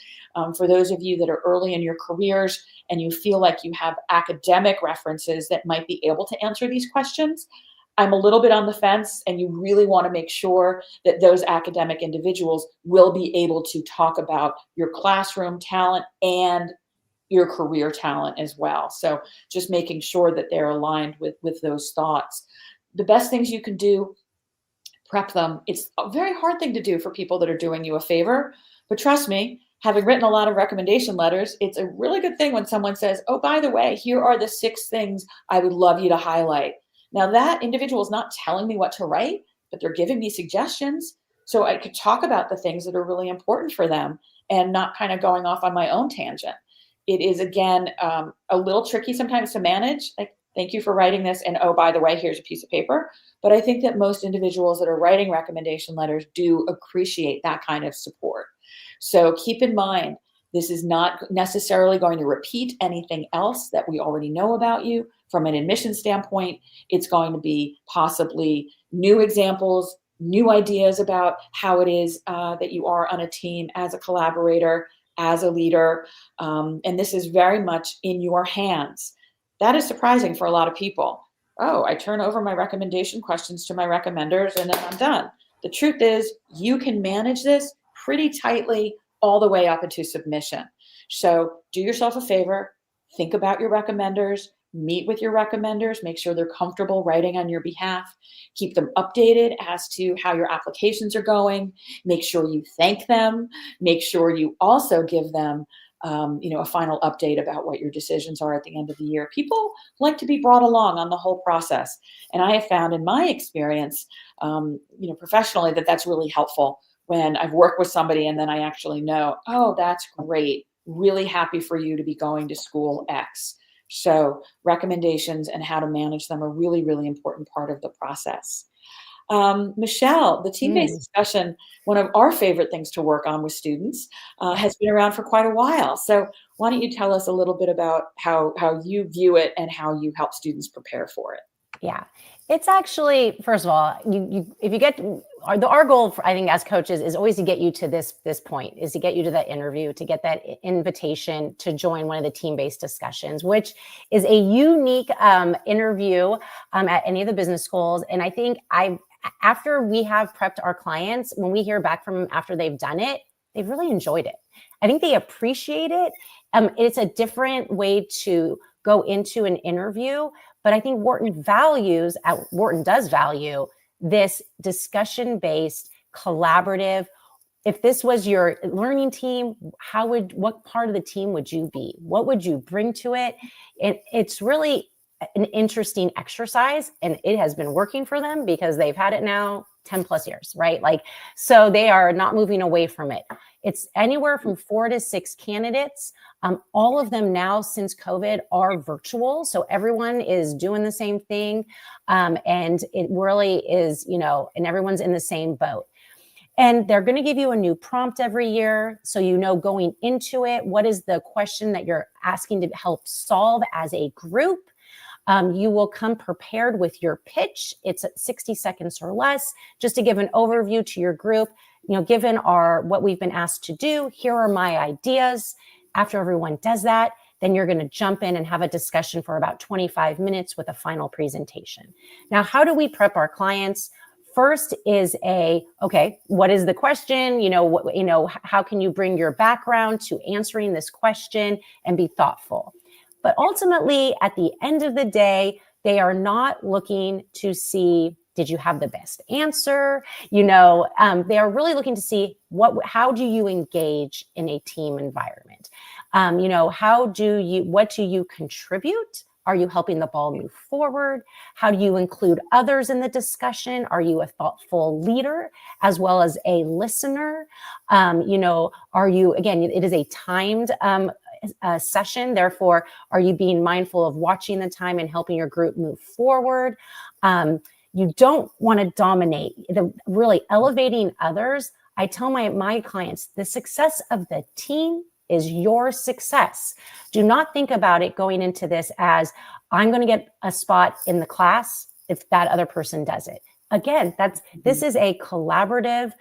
For those of you that are early in your careers and you feel like you have academic references that might be able to answer these questions, I'm a little bit on the fence, and you really want to make sure that those academic individuals will be able to talk about your classroom talent and your career talent as well. So just making sure that they're aligned with those thoughts. The best things you can do, prep them. It's a very hard thing to do for people that are doing you a favor, but trust me, having written a lot of recommendation letters, it's a really good thing when someone says, oh, by the way, here are the 6 things I would love you to highlight. Now that individual is not telling me what to write, but they're giving me suggestions. So I could talk about the things that are really important for them and not kind of going off on my own tangent. It is, again, a little tricky sometimes to manage. Like, thank you for writing this. And oh, by the way, here's a piece of paper. But I think that most individuals that are writing recommendation letters do appreciate that kind of support. So keep in mind, this is not necessarily going to repeat anything else that we already know about you. From an admission standpoint, it's going to be possibly new examples, new ideas about how it is that you are on a team as a collaborator, as a leader. And this is very much in your hands. That is surprising for a lot of people. Oh, I turn over my recommendation questions to my recommenders and then I'm done. The truth is, you can manage this pretty tightly all the way up into submission. So do yourself a favor, think about your recommenders, meet with your recommenders, make sure they're comfortable writing on your behalf, keep them updated as to how your applications are going, make sure you thank them, make sure you also give them a final update about what your decisions are at the end of the year. People like to be brought along on the whole process. And I have found in my experience, professionally, that that's really helpful when I've worked with somebody and then I actually know, oh, that's great. Really happy for you to be going to school X. So recommendations and how to manage them are really, really important part of the process. Michel, the team-based discussion, one of our favorite things to work on with students, has been around for quite a while. So why don't you tell us a little bit about how you view it and how you help students prepare for it? Yeah, it's actually, first of all, if you get our goal, I think, as coaches, is always to get you to this point, is to get you to that interview, to get that invitation to join one of the team-based discussions, which is a unique interview at any of the business schools. And I think after we have prepped our clients, when we hear back from them after they've done it, they've really enjoyed it. I think they appreciate it. It's a different way to go into an interview, but I think Wharton does value this discussion-based, collaborative. If this was your learning team, what part of the team would you be? What would you bring to it? And it's really an interesting exercise, and it has been working for them because they've had it now 10 plus years, right? So they are not moving away from it. It's anywhere from 4 to 6 candidates. All of them now, since COVID, are virtual. So everyone is doing the same thing. And it really is, and everyone's in the same boat. And they're going to give you a new prompt every year. So, going into it, what is the question that you're asking to help solve as a group? You will come prepared with your pitch. It's 60 seconds or less, just to give an overview to your group. Given what we've been asked to do, here are my ideas. After everyone does that, then you're going to jump in and have a discussion for about 25 minutes with a final presentation. Now, how do we prep our clients? First is what is the question? How can you bring your background to answering this question and be thoughtful? But ultimately, at the end of the day, they are not looking to see, did you have the best answer? They are really looking to see how do you engage in a team environment? What do you contribute? Are you helping the ball move forward? How do you include others in the discussion? Are you a thoughtful leader as well as a listener? It is a timed session. Therefore, are you being mindful of watching the time and helping your group move forward? You don't want to dominate. Really elevating others. I tell my clients, the success of the team is your success. Do not think about it going into this as, I'm going to get a spot in the class if that other person does it. Again, this is a collaborative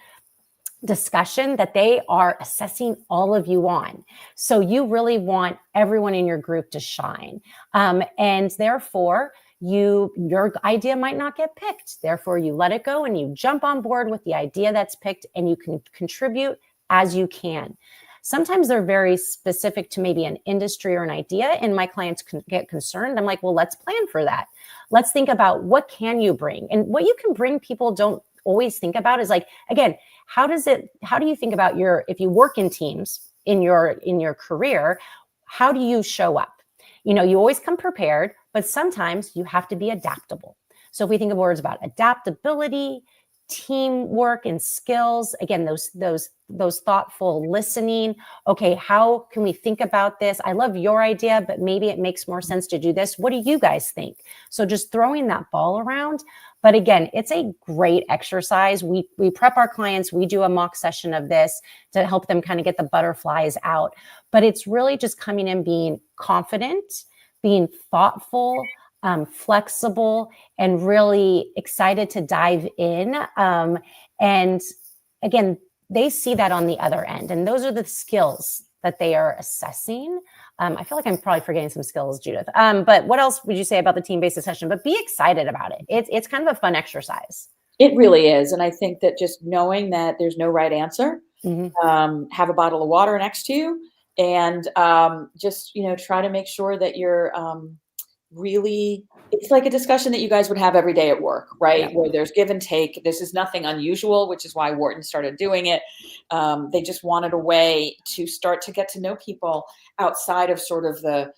discussion that they are assessing all of you on. So you really want everyone in your group to shine. And therefore, your idea might not get picked. Therefore, you let it go and you jump on board with the idea that's picked, and you can contribute as you can. Sometimes they're very specific to maybe an industry or an idea, and my clients can get concerned. I'm like, well, let's plan for that. Let's think about what can you bring, and what you can bring. People don't always think about is like, again, how do you think about if you work in teams in your career, how do you show up? You always come prepared, but sometimes you have to be adaptable. So if we think of words about adaptability, teamwork, and skills, again, those thoughtful listening. Okay, how can we think about this? I love your idea, but maybe it makes more sense to do this. What do you guys think? So just throwing that ball around. But again, it's a great exercise. We prep our clients. We do a mock session of this to help them kind of get the butterflies out. But it's really just coming in being confident, being thoughtful, flexible, and really excited to dive in. And again, they see that on the other end. And those are the skills that they are assessing. I feel like I'm probably forgetting some skills, Judith. But what else would you say about the team-based session? But be excited about it. It's kind of a fun exercise. It really is. And I think that just knowing that there's no right answer, have a bottle of water next to you, and just, try to make sure that you're really, it's like a discussion that you guys would have every day at work, right? Yeah. Where there's give and take. This is nothing unusual, which is why Wharton started doing it. They just wanted a way to start to get to know people outside of sort of the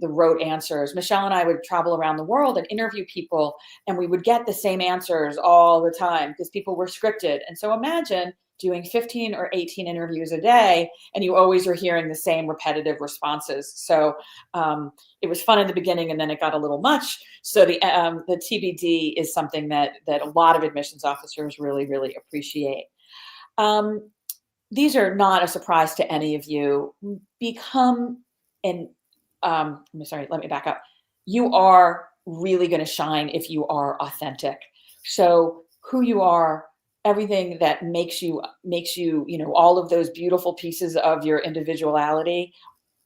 rote answers. Michel and I would travel around the world and interview people, and we would get the same answers all the time because people were scripted. And so imagine doing 15 or 18 interviews a day, and you always are hearing the same repetitive responses. So it was fun in the beginning, and then it got a little much. So the TBD is something that a lot of admissions officers really, really appreciate. These are not a surprise to any of you. Let me back up. You are really going to shine if you are authentic. So who you are, everything that makes you, all of those beautiful pieces of your individuality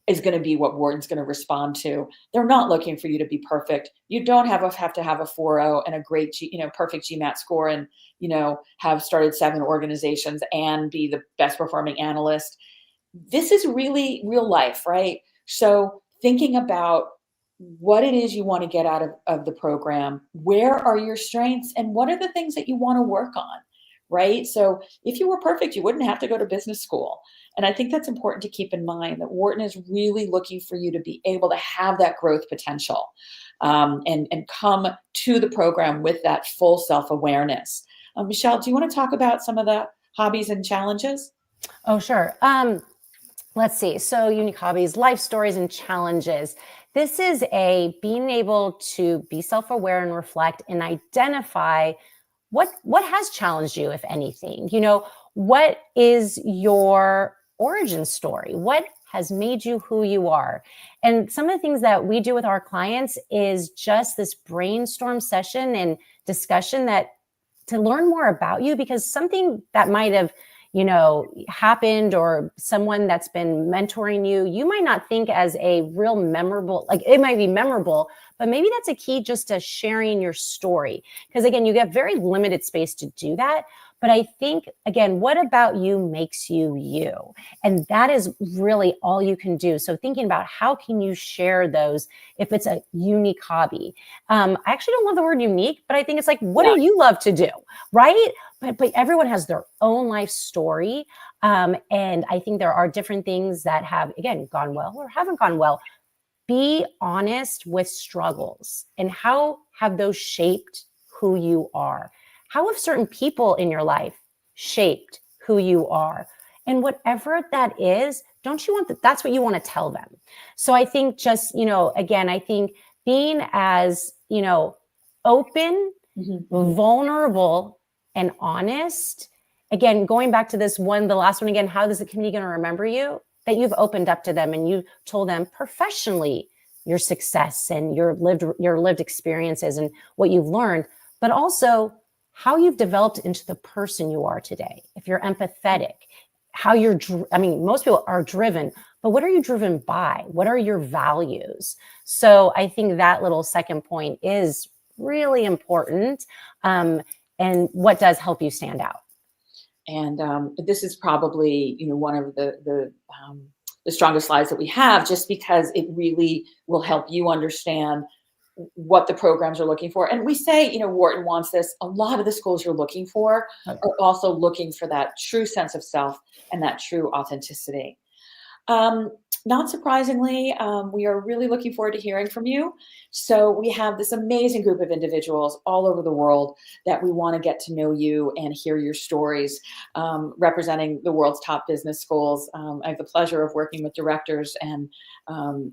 is going to be what Wharton's going to respond to. They're not looking for you to be perfect. You don't have to have a 4.0 and a great, perfect GMAT score and, have started 7 organizations and be the best performing analyst. This is really real life, right? So thinking about what it is you want to get out of the program, where are your strengths, and what are the things that you want to work on? Right? So if you were perfect, you wouldn't have to go to business school. And I think that's important to keep in mind, that Wharton is really looking for you to be able to have that growth potential and come to the program with that full self-awareness. Michel, do you want to talk about some of the hobbies and challenges? Oh, sure. Let's see. So unique hobbies, life stories, and challenges. This is being able to be self-aware and reflect and identify what has challenged you, if anything. What is your origin story? What has made you who you are? And some of the things that we do with our clients is just this brainstorm session and discussion to learn more about you, because something that might have happened, or someone that's been mentoring you might not think as a real memorable, like it might be memorable, but maybe that's a key just to sharing your story. Because again, you get very limited space to do that. But I think, again, what about you makes you you? And that is really all you can do. So thinking about how can you share those if it's a unique hobby. I actually don't love the word unique, but I think it's like, what do you love to do, right? But everyone has their own life story. And I think there are different things that have, again, gone well or haven't gone well. Be honest with struggles, and how have those shaped who you are? How have certain people in your life shaped who you are? And whatever that is, don't you want that? That's what you want to tell them. So I think just, again, I think being as, open, vulnerable, and honest. Again, going back to the last one again, how is the community going to remember you? That you've opened up to them and you told them professionally your success and your lived experiences and what you've learned, but also how you've developed into the person you are today. If you're empathetic, how you're, I mean, most people are driven, but what are you driven by? What are your values? So I think that little second point is really important. And what does help you stand out? And this is probably, one of the strongest slides that we have, just because it really will help you understand what the programs are looking for. And we say, Wharton wants this. A lot of the schools you're looking for are also looking for that true sense of self and that true authenticity. Not surprisingly, we are really looking forward to hearing from you. So we have this amazing group of individuals all over the world that we want to get to know you and hear your stories, representing the world's top business schools. I have the pleasure of working with directors and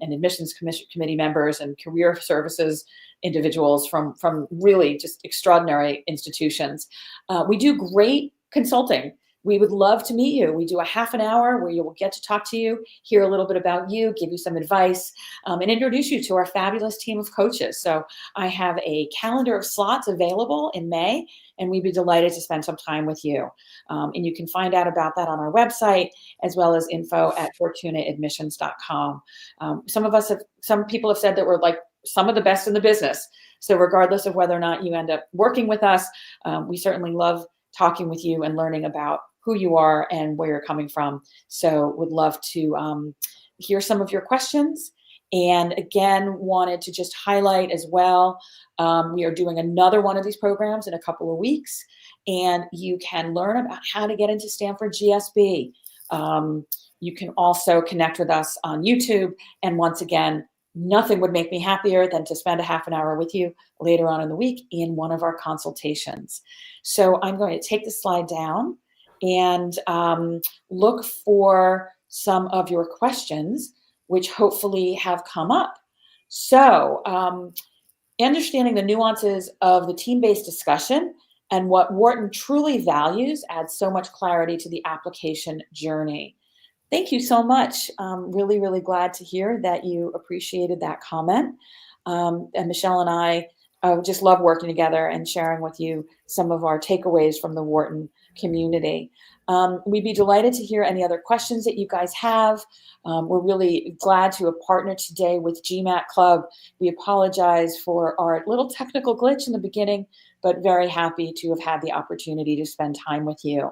admissions committee members and career services individuals from really just extraordinary institutions. We do great consulting. We would love to meet you. We do a half an hour where you will get to talk to you, hear a little bit about you, give you some advice, and introduce you to our fabulous team of coaches. So I have a calendar of slots available in May, and we'd be delighted to spend some time with you. And you can find out about that on our website, as well as info@fortunaadmissions.com. Some people have said that we're like some of the best in the business. So regardless of whether or not you end up working with us, we certainly love talking with you and learning about who you are and where you're coming from. So would love to hear some of your questions. And again, wanted to just highlight as well, we are doing another one of these programs in a couple of weeks, and you can learn about how to get into Stanford GSB. You can also connect with us on YouTube. And once again, nothing would make me happier than to spend a half an hour with you later on in the week in one of our consultations. So I'm going to take the slide down and look for some of your questions, which hopefully have come up. So understanding the nuances of the team-based discussion and what Wharton truly values adds so much clarity to the application journey. Thank you so much. Really, really glad to hear that you appreciated that comment. And Michel and I just love working together and sharing with you some of our takeaways from the Wharton community. We'd be delighted to hear any other questions that you guys have. We're really glad to have partnered today with GMAT Club. We apologize for our little technical glitch in the beginning, but very happy to have had the opportunity to spend time with you.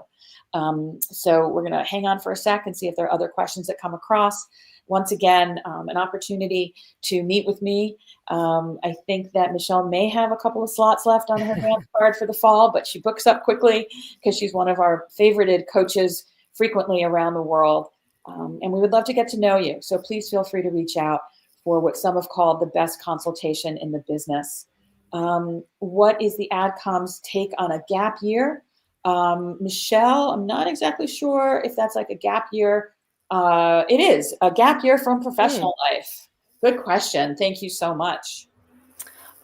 So we're going to hang on for a sec and see if there are other questions that come across. Once again, an opportunity to meet with me. I think that Michel may have a couple of slots left on her grant card for the fall, but she books up quickly because she's one of our favorited coaches frequently around the world. And we would love to get to know you. So please feel free to reach out for what some have called the best consultation in the business. What is the AdCom's take on a gap year? Michel, I'm not exactly sure if that's like a gap year. It is a gap year from professional life. Good question. Thank you so much.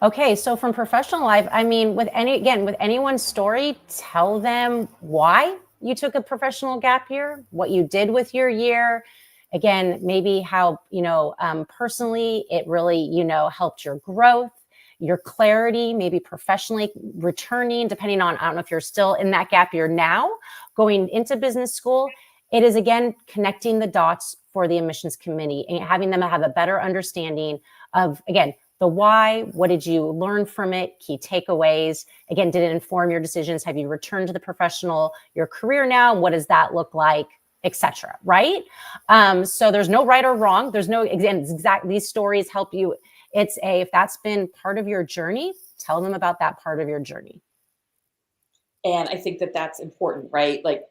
Okay, so from professional life, I mean, with anyone's story, tell them why you took a professional gap year, what you did with your year. Again, maybe how, personally it really, helped your growth, your clarity, maybe professionally returning, depending on, I don't know if you're still in that gap year now, going into business school. It is, again, connecting the dots for the admissions committee and having them have a better understanding of, again, the why, what did you learn from it, key takeaways, again, did it inform your decisions? Have you returned to your career now? What does that look like, etc. Right? So there's no right or wrong. There's no, again, these stories help you. If that's been part of your journey, tell them about that part of your journey. And I think that that's important, right? Like,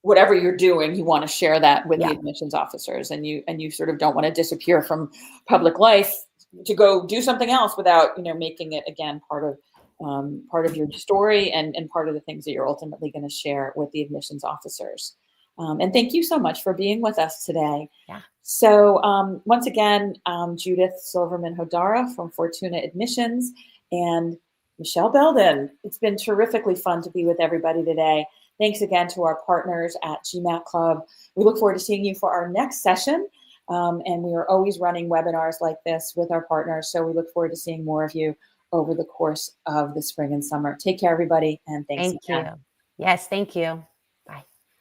whatever you're doing, you want to share that with the admissions officers, and you sort of don't want to disappear from public life to go do something else without, making it again part of your story and part of the things that you're ultimately going to share with the admissions officers. And thank you so much for being with us today. Yeah. So once again, Judith Silverman Hodara from Fortuna Admissions and Michel Belden. It's been terrifically fun to be with everybody today. Thanks again to our partners at GMAT Club. We look forward to seeing you for our next session. And we are always running webinars like this with our partners. So we look forward to seeing more of you over the course of the spring and summer. Take care, everybody. And thanks again. Thank you. Yes, thank you.